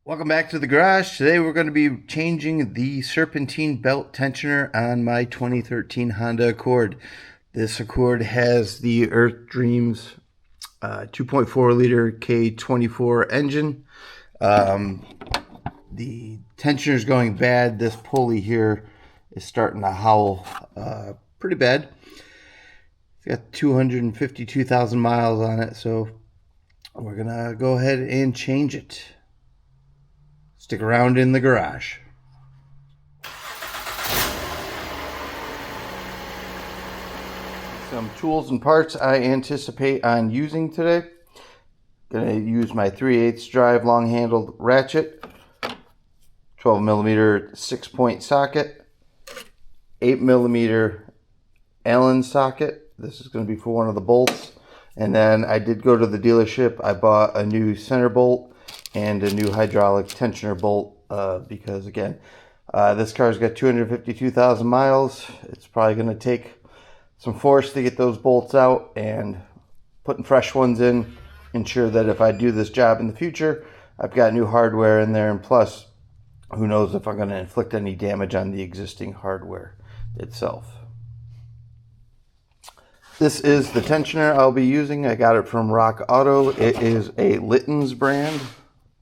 Welcome back to the garage. Today we're going to be changing the serpentine belt tensioner on my 2013 Honda Accord. This Accord has the Earth Dreams 2.4 liter K24 engine. The tensioner is going bad. This pulley here is starting to howl pretty bad. It's got 252,000 miles on it, so we're going to go ahead and change it. Stick around in the garage. Some tools and parts I anticipate on using today. Going to use my 3/8 drive long handled ratchet, 12mm 6-point socket, 8mm Allen socket. This is going to be for one of the bolts. And then I did go to the dealership. I bought a new center bolt and a new hydraulic tensioner bolt because, again, this car's got 252,000 miles. It's probably going to take some force to get those bolts out, and putting fresh ones in, ensure that if I do this job in the future, I've got new hardware in there, and plus, who knows if I'm going to inflict any damage on the existing hardware itself. This is the tensioner I'll be using. I got it from Rock Auto. It is a Litens brand.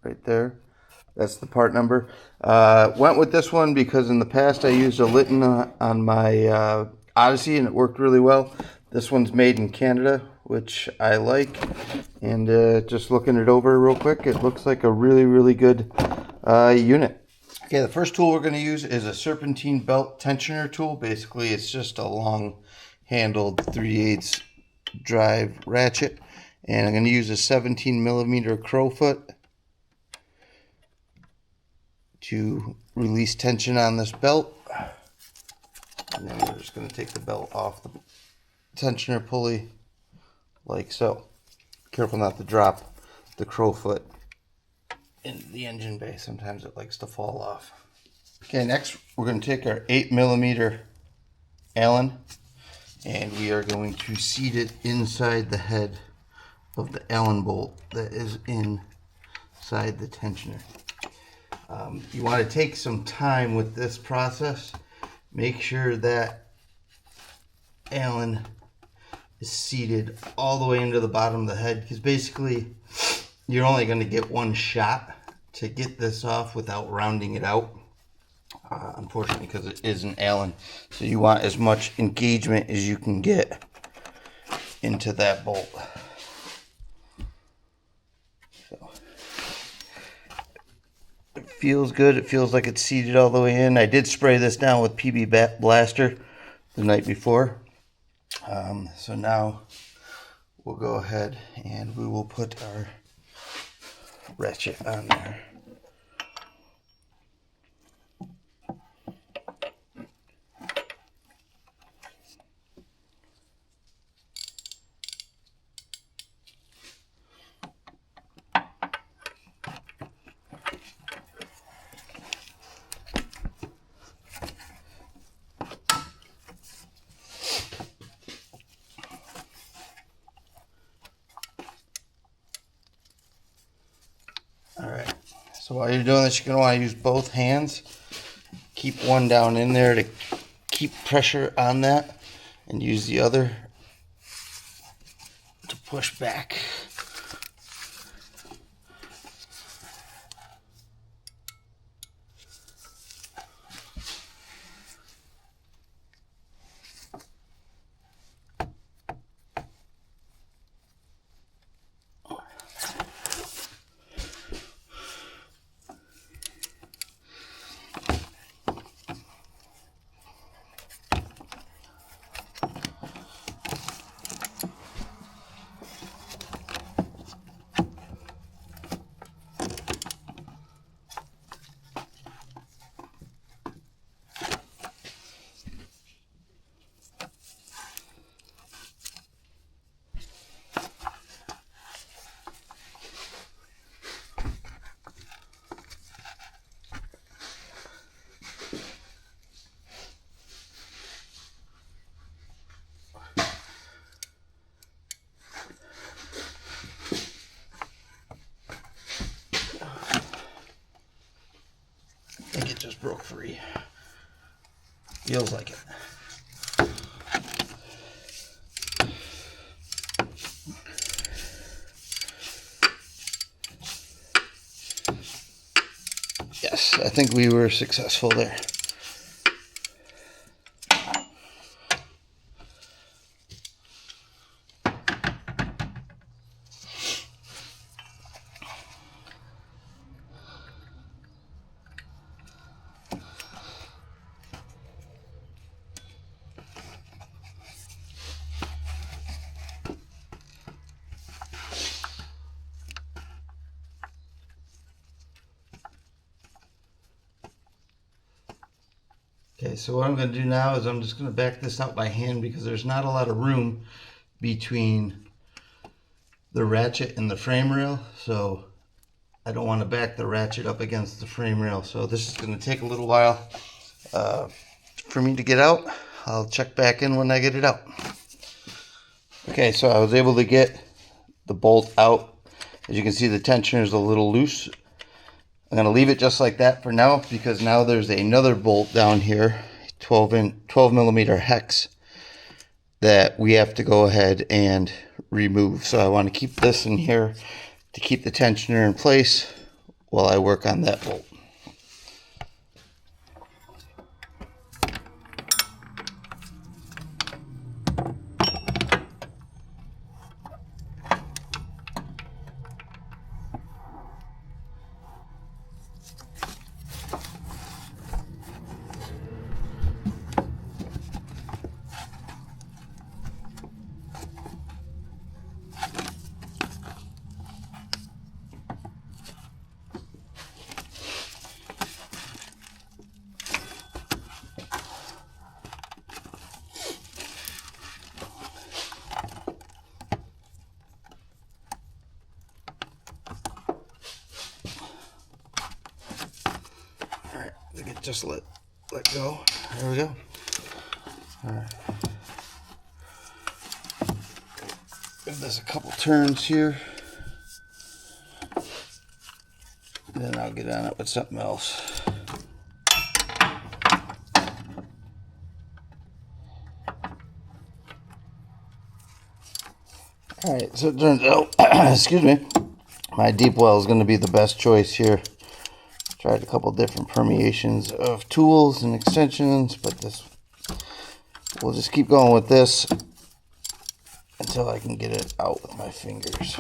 Right there, that's the part number. Went with this one because in the past I used a Litten on my Odyssey and it worked really well. This one's made in Canada, which I like, and just looking it over real quick, it looks like a really good unit. Okay, the first tool we're going to use is a serpentine belt tensioner tool. Basically, it's just a long handled 3/8 drive ratchet, and I'm going to use a 17mm crowfoot to release tension on this belt. And then we're just going to take the belt off the tensioner pulley like so. Careful not to drop the crowfoot in the engine bay. Sometimes it likes to fall off. Okay, next we're going to take our 8mm Allen and we are going to seat it inside the head of the Allen bolt that is inside the tensioner. You want to take some time with this process. Make sure that Allen is seated all the way into the bottom of the head, because basically you're only going to get one shot to get this off without rounding it out. Unfortunately, because it is an Allen, so you want as much engagement as you can get into that bolt. So it feels good. It feels like it's seated all the way in. I did spray this down with PB Blaster the night before. So now we'll go ahead and we will put our ratchet on there. Alright, so while you're doing this, you're going to want to use both hands. Keep one down in there to keep pressure on that, and use the other to push back. think it just broke free. Feels like it. Yes, I think we were successful there. Okay, so what I'm going to do now is I'm just going to back this out by hand because there's not a lot of room between the ratchet and the frame rail, so I don't want to back the ratchet up against the frame rail. So this is going to take a little while for me to get out. I'll check back in when I get it out. Okay, so I was able to get the bolt out. As you can see, the tensioner is a little loose. I'm going to leave it just like that for now because now there's another bolt down here, 12 millimeter hex, that we have to go ahead and remove. So I want to keep this in here to keep the tensioner in place while I work on that bolt. Just let go. There we go. All right. Give this a couple turns here. Then I'll get on it with something else. All right, so it turns out, excuse me, my deep well is going to be the best choice here. Tried a couple different permeations of tools and extensions, but we'll just keep going with this until I can get it out with my fingers.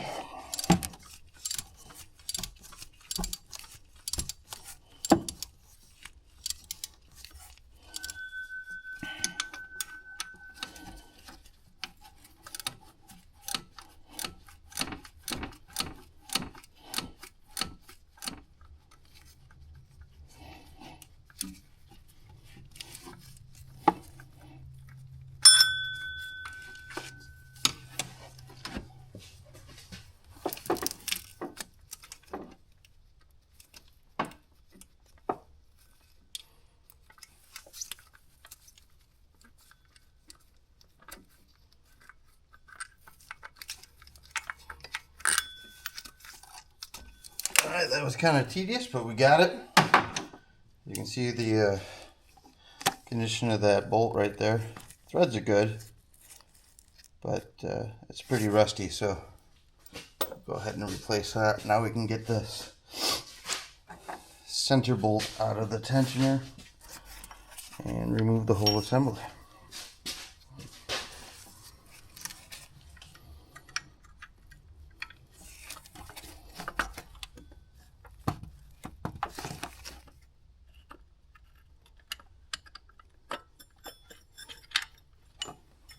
Alright, that was kind of tedious, but we got it. You can see the condition of that bolt right there. Threads are good, but it's pretty rusty, so I'll go ahead and replace that. Now we can get this center bolt out of the tensioner and remove the whole assembly.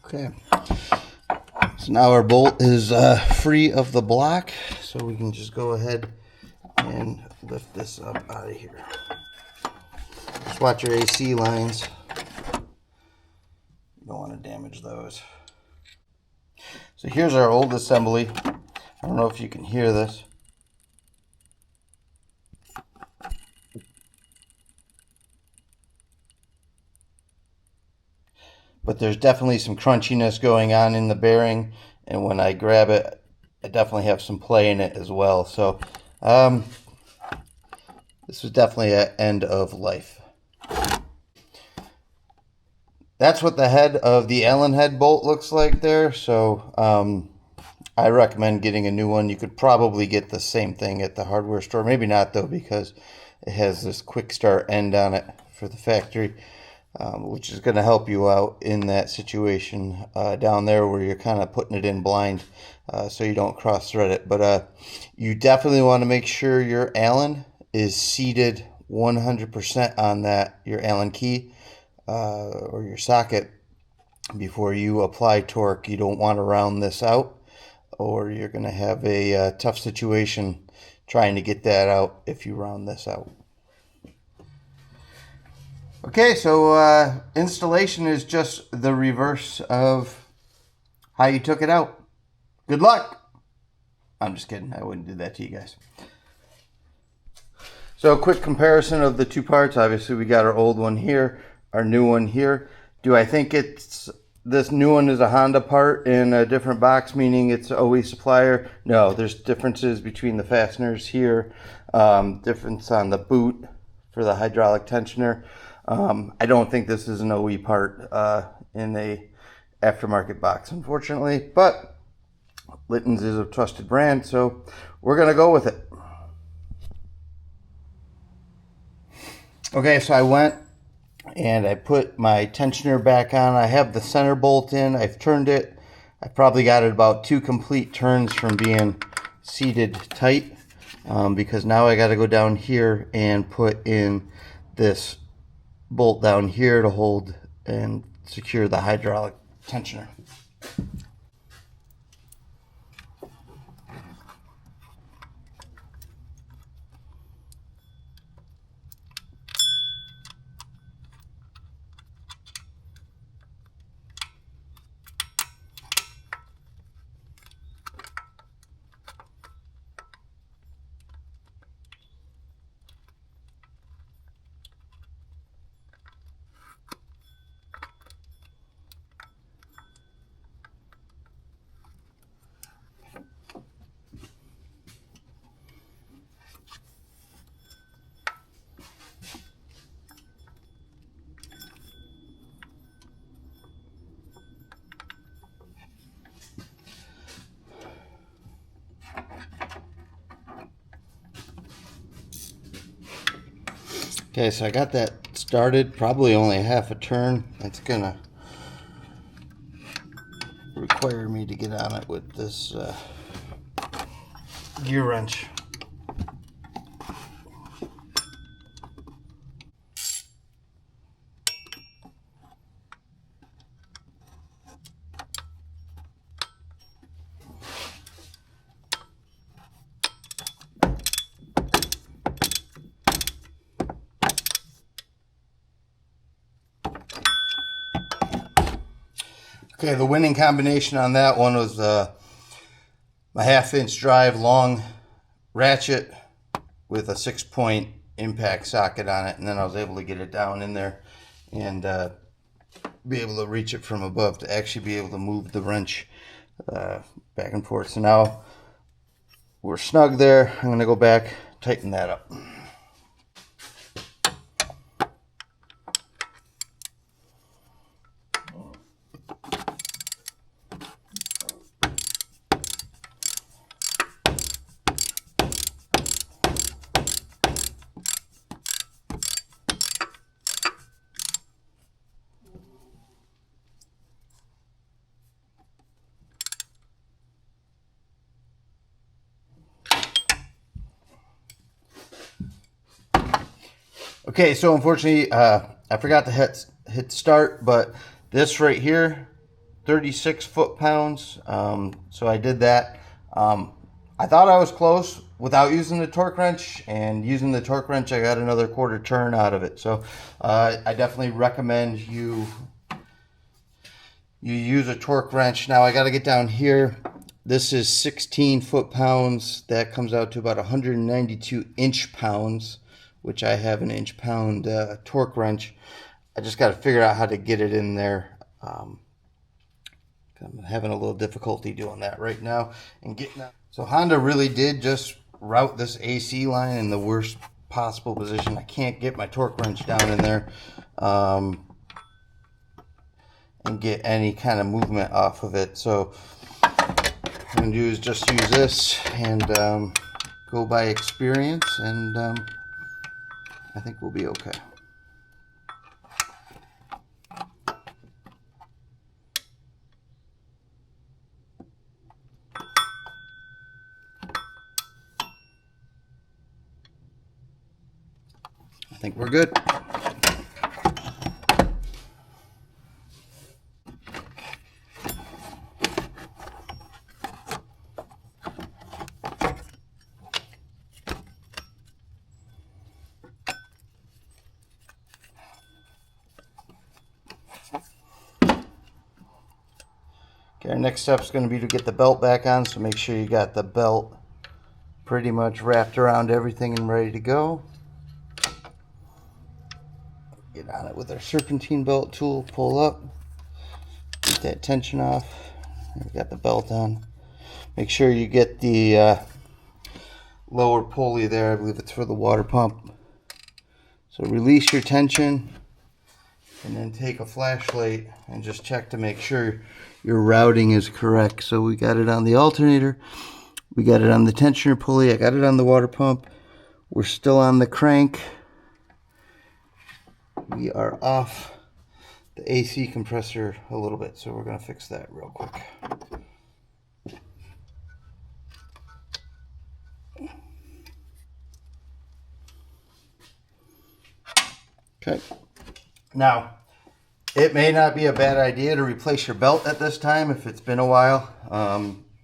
Okay, so now our bolt is free of the block, so we can just go ahead and lift this up out of here. Just watch your AC lines. You don't want to damage those. So here's our old assembly. I don't know if you can hear this. But there's definitely some crunchiness going on in the bearing, and when I grab it, I definitely have some play in it as well. So This was definitely an end of life. That's what the head of the Allen head bolt looks like there. So I recommend getting a new one. You could probably get the same thing at the hardware store. Maybe not though, because it has this quick start end on it for the factory, which is going to help you out in that situation down there where you're kind of putting it in blind, so you don't cross thread it. But you definitely want to make sure your Allen is seated 100% on that, your Allen key or your socket, before you apply torque. You don't want to round this out, or you're going to have a tough situation trying to get that out if you round this out. Okay, so installation is just the reverse of how you took it out. Good luck! I'm just kidding. I wouldn't do that to you guys. So a quick comparison of the two parts. Obviously we got our old one here, our new one here. Do I think this new one is a Honda part in a different box, meaning it's OE supplier? No, there's differences between the fasteners here, difference on the boot for the hydraulic tensioner. I don't think this is an OE part in a aftermarket box, unfortunately, but Litens is a trusted brand, so we're gonna go with it. Okay, so I went and I put my tensioner back on. I have the center bolt in. I've turned it. I probably got it about 2 complete turns from being seated tight, because now I got to go down here and put in this bolt down here to hold and secure the hydraulic tensioner. Okay, so I got that started, probably only half a turn. That's gonna require me to get on it with this gear wrench. Okay, the winning combination on that one was my 1/2-inch drive long ratchet with a 6-point impact socket on it, and then I was able to get it down in there and be able to reach it from above to actually be able to move the wrench back and forth. So now we're snug there. I'm going to go back, tighten that up. Okay, so unfortunately, I forgot to hit start, but this right here, 36 foot-pounds. So I did that. I thought I was close without using the torque wrench, and using the torque wrench, I got another 1/4 turn out of it. So I definitely recommend you use a torque wrench. Now I got to get down here. This is 16 foot-pounds. That comes out to about 192 inch-pounds, which I have an inch-pound torque wrench. I just got to figure out how to get it in there. I'm having a little difficulty doing that right now and getting that. So Honda really did just route this AC line in the worst possible position. I can't get my torque wrench down in there and get any kind of movement off of it. So what I'm going to do is just use this and go by experience, and I think we'll be okay. I think we're good. Okay, our next step is going to be to get the belt back on, so make sure you got the belt pretty much wrapped around everything and ready to go. Get on it with our serpentine belt tool, pull up, get that tension off. We got the belt on. Make sure you get the lower pulley there. I believe it's for the water pump. So release your tension and then take a flashlight and just check to make sure your routing is correct. So we got it on the alternator, we got it on the tensioner pulley, I got it on the water pump. We're still on the crank. We are off the AC compressor a little bit, so we're going to fix that real quick. Okay. Now, it may not be a bad idea to replace your belt at this time if it's been a while.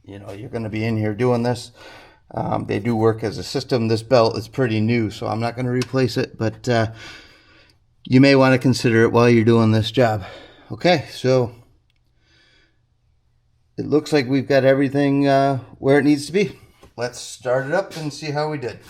You know, you're going to be in here doing this. They do work as a system. This belt is pretty new, so I'm not going to replace it, but you may want to consider it while you're doing this job. Okay, so it looks like we've got everything where it needs to be. Let's start it up and see how we did.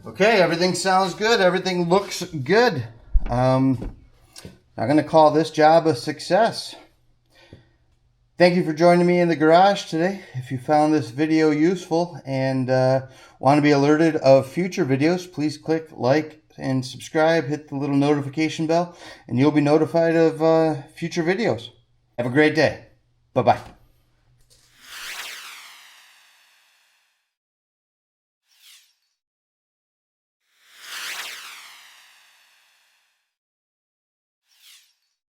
Okay, everything sounds good. Everything looks good. I'm going to call this job a success. Thank you for joining me in the garage today. If you found this video useful and want to be alerted of future videos, please click like and subscribe. Hit the little notification bell, and you'll be notified of future videos. Have a great day. Bye-bye.